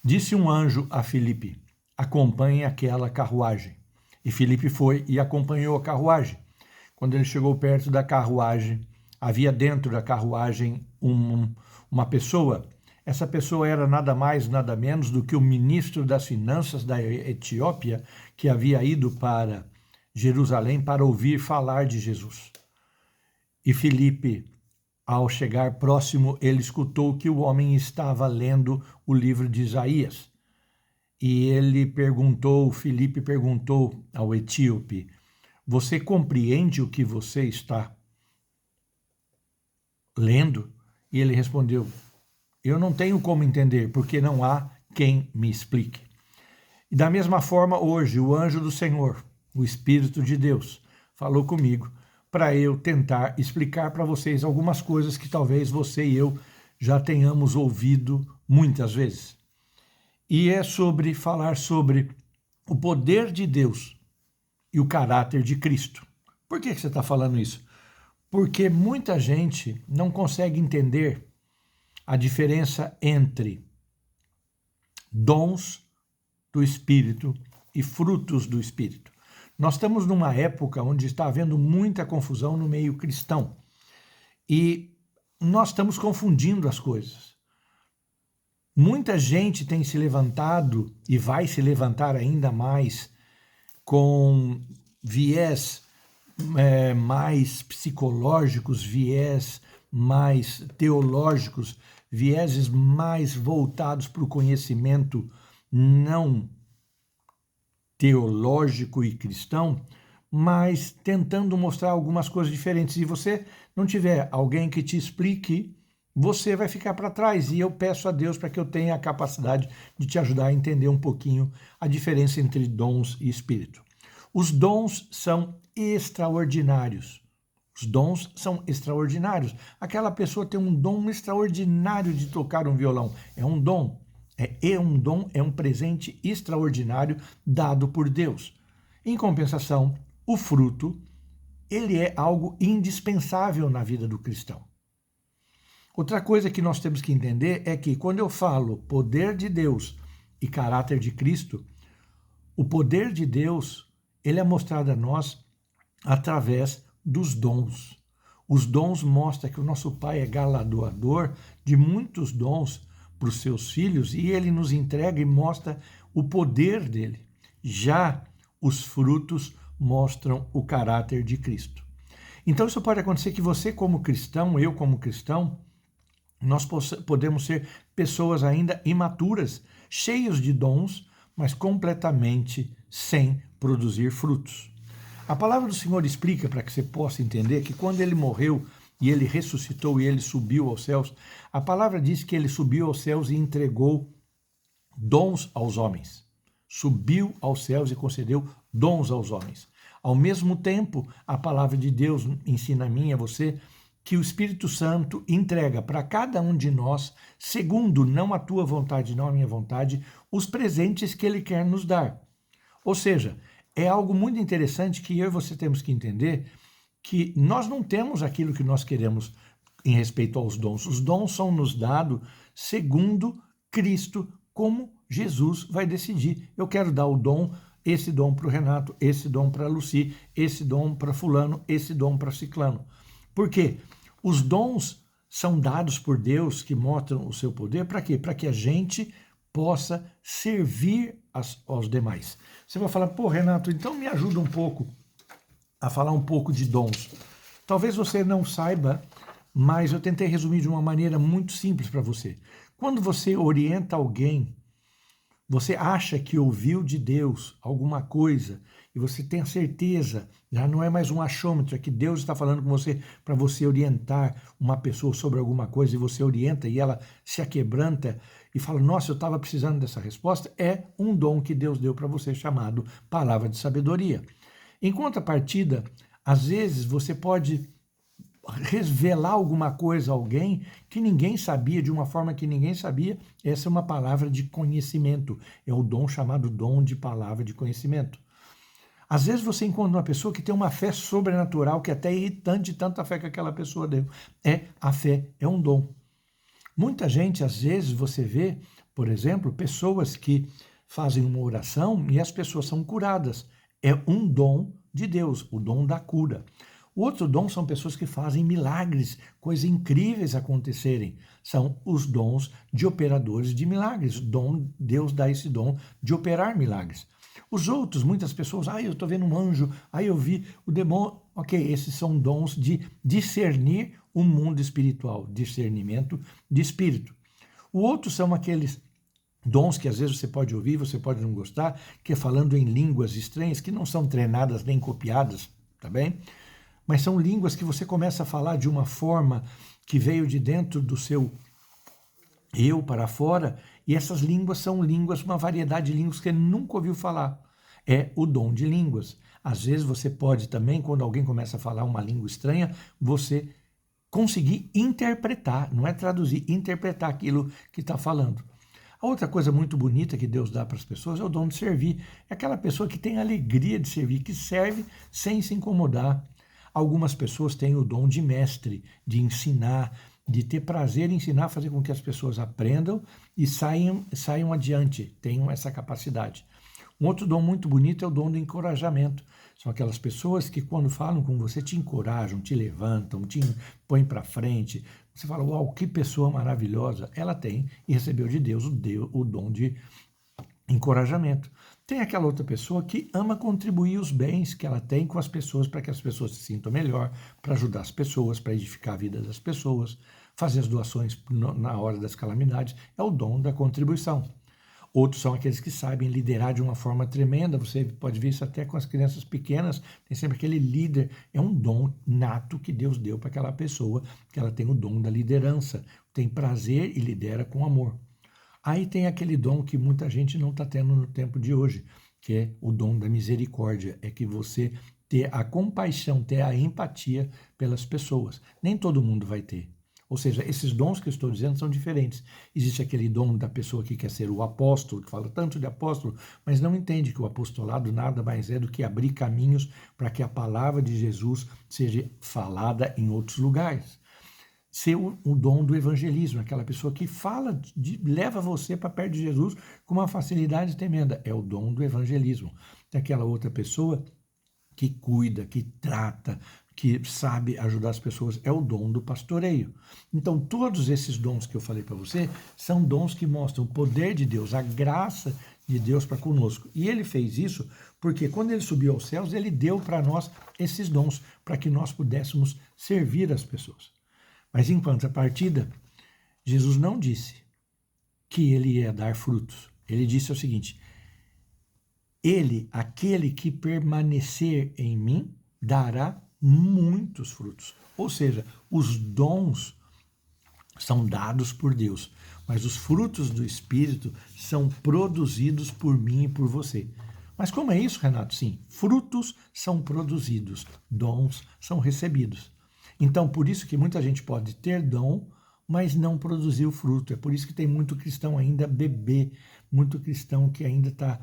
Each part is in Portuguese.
Disse um anjo a Filipe: acompanhe aquela carruagem. E Filipe foi e acompanhou a carruagem. Quando ele chegou perto da carruagem, havia dentro da carruagem uma pessoa. Essa pessoa era nada mais, nada menos do que o ministro das Finanças da Etiópia, que havia ido para Jerusalém para ouvir falar de Jesus. E Filipe, ao chegar próximo, ele escutou que o homem estava lendo o livro de Isaías. E Filipe perguntou ao etíope: você compreende o que você está lendo? E ele respondeu: eu não tenho como entender, porque não há quem me explique. E da mesma forma, hoje, o anjo do Senhor, o Espírito de Deus, falou comigo para eu tentar explicar para vocês algumas coisas que talvez você e eu já tenhamos ouvido muitas vezes. E é sobre falar sobre o poder de Deus e o caráter de Cristo. Por que você está falando isso? Porque muita gente não consegue entender a diferença entre dons do Espírito e frutos do Espírito. Nós estamos numa época onde está havendo muita confusão no meio cristão e nós estamos confundindo as coisas. Muita gente tem se levantado e vai se levantar ainda mais com viés mais psicológicos, viés mais teológicos, vieses mais voltados para o conhecimento não teológico e cristão, mas tentando mostrar algumas coisas diferentes. Se você não tiver alguém que te explique, você vai ficar para trás. E eu peço a Deus para que eu tenha a capacidade de te ajudar a entender um pouquinho a diferença entre dons e espírito. Os dons são extraordinários. Os dons são extraordinários. Aquela pessoa tem um dom extraordinário de tocar um violão. É um dom. É um presente extraordinário dado por Deus. Em compensação, o fruto, ele é algo indispensável na vida do cristão. Outra coisa que nós temos que entender é que quando eu falo poder de Deus e caráter de Cristo, o poder de Deus, ele é mostrado a nós através dos dons. Os dons mostram que o nosso Pai é galardoador de muitos dons para os seus filhos e ele nos entrega e mostra o poder dele. Já os frutos mostram o caráter de Cristo. Então isso pode acontecer que você como cristão, eu como cristão, nós podemos ser pessoas ainda imaturas, cheios de dons, mas completamente sem produzir frutos. A palavra do Senhor explica para que você possa entender que quando ele morreu e ele ressuscitou e ele subiu aos céus, a palavra diz que ele subiu aos céus e entregou dons aos homens. Subiu aos céus e concedeu dons aos homens. Ao mesmo tempo, a palavra de Deus ensina a mim e a você que o Espírito Santo entrega para cada um de nós, segundo não a tua vontade, não a minha vontade, os presentes que ele quer nos dar. Ou seja, é algo muito interessante que eu e você temos que entender que nós não temos aquilo que nós queremos em respeito aos dons. Os dons são nos dados segundo Cristo, como Jesus vai decidir. Eu quero dar o dom, esse dom para o Renato, esse dom para a Lucy, esse dom para fulano, esse dom para ciclano. Por quê? Os dons são dados por Deus que mostram o seu poder. Para quê? Para que a gente possa servir aos demais. Você vai falar, pô, Renato, então me ajuda um pouco a falar um pouco de dons. Talvez você não saiba, mas eu tentei resumir de uma maneira muito simples para você. Quando você orienta alguém, você acha que ouviu de Deus alguma coisa e você tem a certeza, já não é mais um achômetro, é que Deus está falando com você para você orientar uma pessoa sobre alguma coisa e você orienta e ela se aquebranta e fala, nossa, eu estava precisando dessa resposta, é um dom que Deus deu para você chamado palavra de sabedoria. Em contrapartida, às vezes você pode revelar alguma coisa a alguém que ninguém sabia, de uma forma que ninguém sabia. Essa é uma palavra de conhecimento, é o dom chamado dom de palavra de conhecimento. Às vezes você encontra uma pessoa que tem uma fé sobrenatural, que é até irritante tanta fé que aquela pessoa deu. A fé é um dom. Muita gente, às vezes, você vê, por exemplo, pessoas que fazem uma oração e as pessoas são curadas. É um dom de Deus, o dom da cura. O outro dom são pessoas que fazem milagres, coisas incríveis acontecerem. São os dons de operadores de milagres. Deus dá esse dom de operar milagres. Os outros, muitas pessoas, eu estou vendo um anjo, eu vi o demônio. Ok, esses são dons de discernir o mundo espiritual, discernimento de espírito. O outro são aqueles dons que às vezes você pode ouvir, você pode não gostar, que é falando em línguas estranhas, que não são treinadas nem copiadas, tá bem? Mas são línguas que você começa a falar de uma forma que veio de dentro do seu eu para fora, e essas línguas são línguas, uma variedade de línguas que você nunca ouviu falar. É o dom de línguas. Às vezes você pode também, quando alguém começa a falar uma língua estranha, você conseguir interpretar, não é traduzir, interpretar aquilo que está falando. A outra coisa muito bonita que Deus dá para as pessoas é o dom de servir. É aquela pessoa que tem alegria de servir, que serve sem se incomodar. Algumas pessoas têm o dom de mestre, de ensinar, de ter prazer em ensinar, fazer com que as pessoas aprendam e saiam adiante, tenham essa capacidade. Um outro dom muito bonito é o dom do encorajamento. São aquelas pessoas que quando falam com você te encorajam, te levantam, te põem para frente. Você fala, uau, que pessoa maravilhosa. Ela tem e recebeu de Deus o dom de encorajamento. Tem aquela outra pessoa que ama contribuir os bens que ela tem com as pessoas para que as pessoas se sintam melhor, para ajudar as pessoas, para edificar a vida das pessoas, fazer as doações na hora das calamidades. É o dom da contribuição. Outros são aqueles que sabem liderar de uma forma tremenda. Você pode ver isso até com as crianças pequenas. Tem sempre aquele líder. É um dom nato que Deus deu para aquela pessoa, que ela tem o dom da liderança. Tem prazer e lidera com amor. Aí tem aquele dom que muita gente não está tendo no tempo de hoje, que é o dom da misericórdia. É que você ter a compaixão, ter a empatia pelas pessoas. Nem todo mundo vai ter. Ou seja, esses dons que eu estou dizendo são diferentes. Existe aquele dom da pessoa que quer ser o apóstolo, que fala tanto de apóstolo, mas não entende que o apostolado nada mais é do que abrir caminhos para que a palavra de Jesus seja falada em outros lugares. Ser o dom do evangelismo, aquela pessoa que fala, leva você para perto de Jesus com uma facilidade tremenda. É o dom do evangelismo. Tem aquela outra pessoa que cuida, que trata, que sabe ajudar as pessoas, é o dom do pastoreio. Então, todos esses dons que eu falei para você são dons que mostram o poder de Deus, a graça de Deus para conosco. E ele fez isso porque quando ele subiu aos céus, ele deu para nós esses dons, para que nós pudéssemos servir as pessoas. Mas em contrapartida, Jesus não disse que ele ia dar frutos. Ele disse o seguinte: aquele que permanecer em mim, dará muitos frutos. Ou seja, os dons são dados por Deus, mas os frutos do Espírito são produzidos por mim e por você. Mas como é isso, Renato? Sim, frutos são produzidos, dons são recebidos. Então, por isso que muita gente pode ter dom, mas não produzir o fruto. É por isso que tem muito cristão ainda bebê, muito cristão que ainda está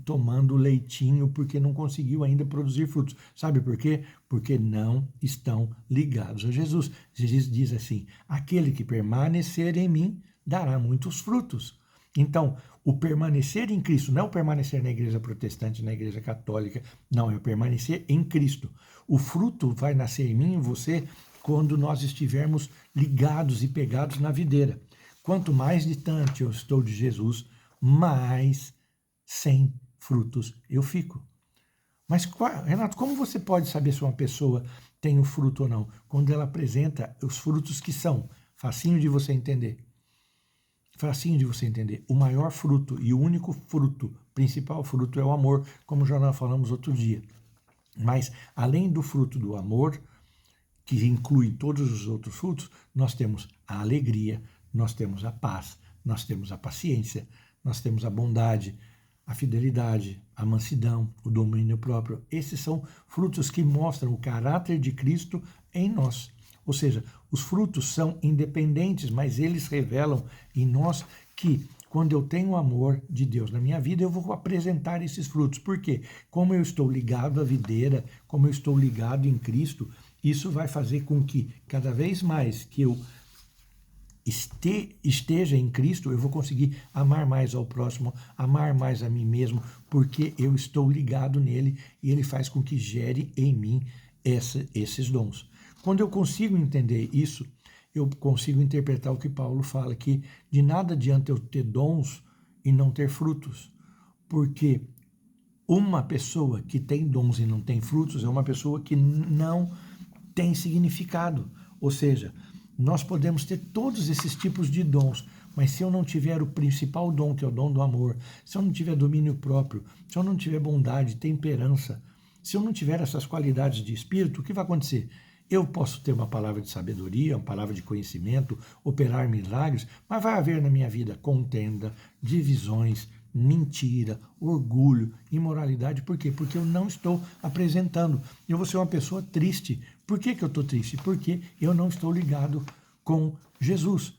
tomando leitinho porque não conseguiu ainda produzir frutos. Sabe por quê? Porque não estão ligados a Jesus. Jesus diz assim: aquele que permanecer em mim dará muitos frutos. Então, o permanecer em Cristo não é o permanecer na igreja protestante, na igreja católica, não, é o permanecer em Cristo. O fruto vai nascer em mim e em você quando nós estivermos ligados e pegados na videira. Quanto mais distante eu estou de Jesus, mais sem frutos eu fico. Mas, Renato, como você pode saber se uma pessoa tem o fruto ou não? Quando ela apresenta os frutos que são. Facinho de você entender. Facinho de você entender. O maior fruto e o único fruto, principal fruto, é o amor, como já nós falamos outro dia. Mas, além do fruto do amor, que inclui todos os outros frutos, nós temos a alegria, nós temos a paz, nós temos a paciência, nós temos a bondade, a fidelidade, a mansidão, o domínio próprio. Esses são frutos que mostram o caráter de Cristo em nós. Ou seja, os frutos são independentes, mas eles revelam em nós que quando eu tenho o amor de Deus na minha vida, eu vou apresentar esses frutos. Por quê? Como eu estou ligado à videira, como eu estou ligado em Cristo, isso vai fazer com que cada vez mais que eu esteja em Cristo, eu vou conseguir amar mais ao próximo, amar mais a mim mesmo, porque eu estou ligado nele e ele faz com que gere em mim esses dons. Quando eu consigo entender isso, eu consigo interpretar o que Paulo fala, que de nada adianta eu ter dons e não ter frutos, porque uma pessoa que tem dons e não tem frutos é uma pessoa que não tem significado. Ou seja, nós podemos ter todos esses tipos de dons, mas se eu não tiver o principal dom, que é o dom do amor, se eu não tiver domínio próprio, se eu não tiver bondade, temperança, se eu não tiver essas qualidades de espírito, o que vai acontecer? Eu posso ter uma palavra de sabedoria, uma palavra de conhecimento, operar milagres, mas vai haver na minha vida contenda, divisões, mentira, orgulho, imoralidade. Por quê? Porque eu não estou apresentando. Eu vou ser uma pessoa triste. Por que eu estou triste? Porque eu não estou ligado com Jesus.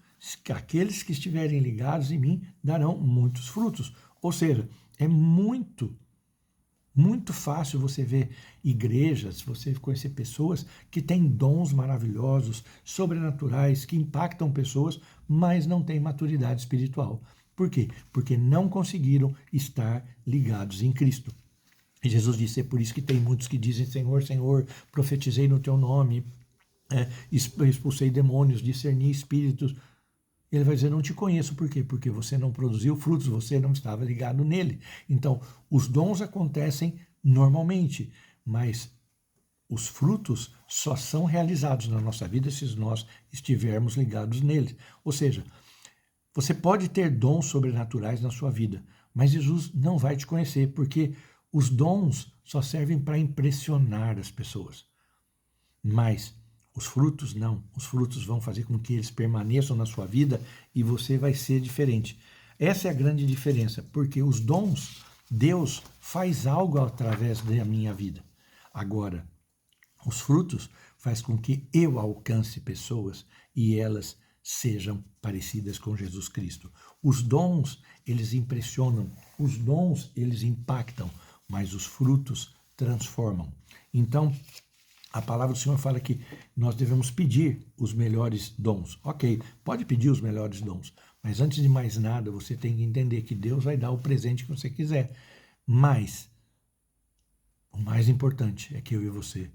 Aqueles que estiverem ligados em mim darão muitos frutos. Ou seja, é muito fácil você ver igrejas, você conhecer pessoas que têm dons maravilhosos, sobrenaturais, que impactam pessoas, mas não têm maturidade espiritual. Por quê? Porque não conseguiram estar ligados em Cristo. E Jesus disse, é por isso que tem muitos que dizem, Senhor, Senhor, profetizei no teu nome, expulsei demônios, discerni espíritos. Ele vai dizer, não te conheço, por quê? Porque você não produziu frutos, você não estava ligado nele. Então, os dons acontecem normalmente, mas os frutos só são realizados na nossa vida se nós estivermos ligados neles. Ou seja, você pode ter dons sobrenaturais na sua vida, mas Jesus não vai te conhecer, porque os dons só servem para impressionar as pessoas. Mas os frutos não. Os frutos vão fazer com que eles permaneçam na sua vida e você vai ser diferente. Essa é a grande diferença, porque os dons, Deus faz algo através da minha vida. Agora, os frutos faz com que eu alcance pessoas e elas sejam parecidas com Jesus Cristo. Os dons, eles impressionam, os dons, eles impactam, mas os frutos transformam. Então, a palavra do Senhor fala que nós devemos pedir os melhores dons. Ok, pode pedir os melhores dons, mas antes de mais nada, você tem que entender que Deus vai dar o presente que você quiser. Mas o mais importante é que eu e você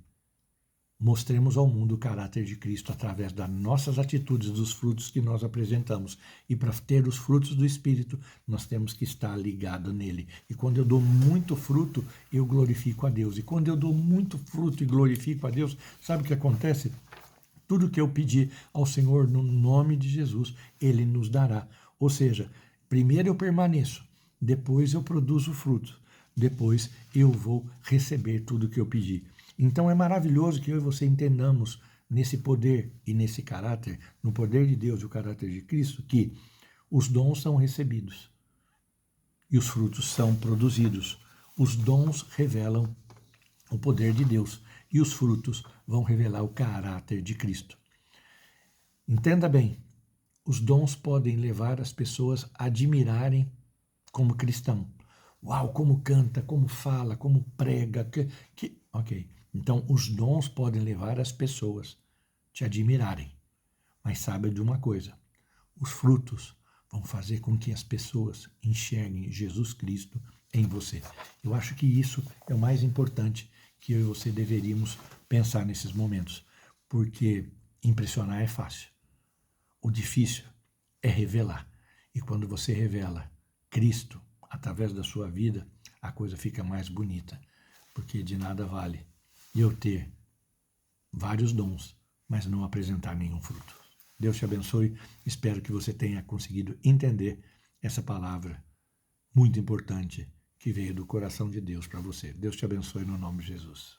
mostremos ao mundo o caráter de Cristo através das nossas atitudes, dos frutos que nós apresentamos. E para ter os frutos do Espírito, nós temos que estar ligado nele. E quando eu dou muito fruto, eu glorifico a Deus. E quando eu dou muito fruto e glorifico a Deus, sabe o que acontece? Tudo que eu pedir ao Senhor no nome de Jesus, Ele nos dará. Ou seja, primeiro eu permaneço, depois eu produzo fruto, depois eu vou receber tudo que eu pedi. Então é maravilhoso que eu e você entendamos nesse poder e nesse caráter, no poder de Deus e o caráter de Cristo, que os dons são recebidos e os frutos são produzidos. Os dons revelam o poder de Deus e os frutos vão revelar o caráter de Cristo. Entenda bem, os dons podem levar as pessoas a admirarem como cristão. Uau, como canta, como fala, como prega, ok. Então, os dons podem levar as pessoas a te admirarem. Mas saiba de uma coisa, os frutos vão fazer com que as pessoas enxerguem Jesus Cristo em você. Eu acho que isso é o mais importante que eu e você deveríamos pensar nesses momentos, porque impressionar é fácil. O difícil é revelar. E quando você revela Cristo através da sua vida, a coisa fica mais bonita, porque de nada vale eu ter vários dons, mas não apresentar nenhum fruto. Deus te abençoe, espero que você tenha conseguido entender essa palavra muito importante que veio do coração de Deus para você. Deus te abençoe no nome de Jesus.